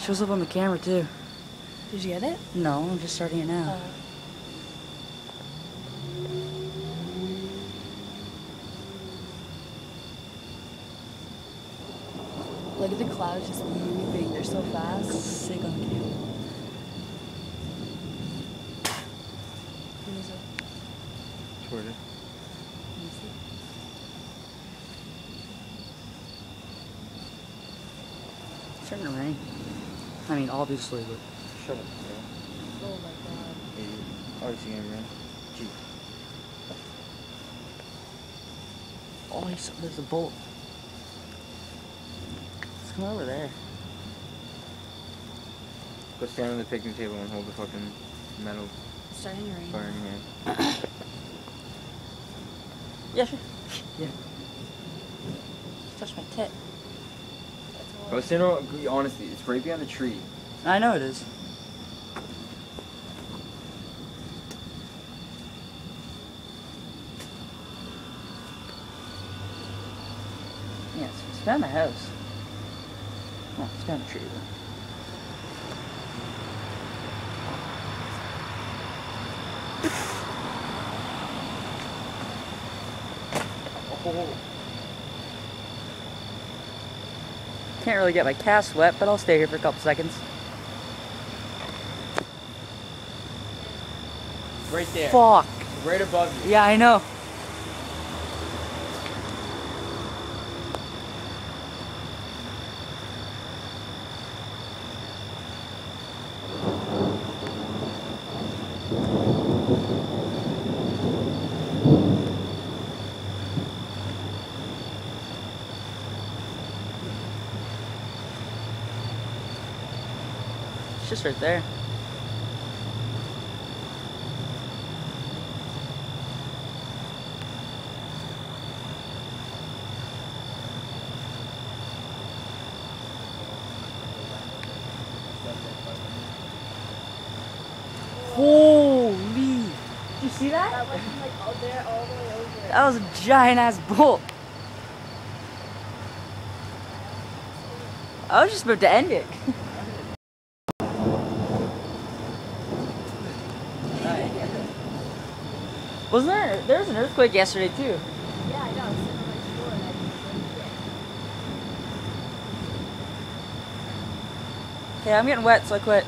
shows up on the camera too. Did you get it? No, I'm just starting it now. Look at the clouds just moving. They're so fast. Sick on camera. Who is it? Toward it. Let me see. It's starting to rain. I mean, obviously, but... Shut up, Oh my god. bro. Idiot. Obviously gonna run. Gee. Oh, there's a bolt. Let's come over there. Go stand on the picnic table and hold the fucking metal It's starting to rain. fire in your hand. Yeah, sure. Yeah. Touch my tit. Go stand on, honestly, it's right behind the tree. I know it is. Yeah, it's behind the house. Oh, it's behind the tree though. Can't really get my cast wet, but I'll stay here for a couple seconds. Right there. Fuck. Right above you. Yeah, I know. It's just right there. Holy! Did you see that? That wasn't like all there, all the way over. That was a giant ass bolt. I was just about to end it. Wasn't there was an earthquake yesterday too? Yeah, I know. I was sitting on my floor and I just Okay, I'm getting wet, so I quit.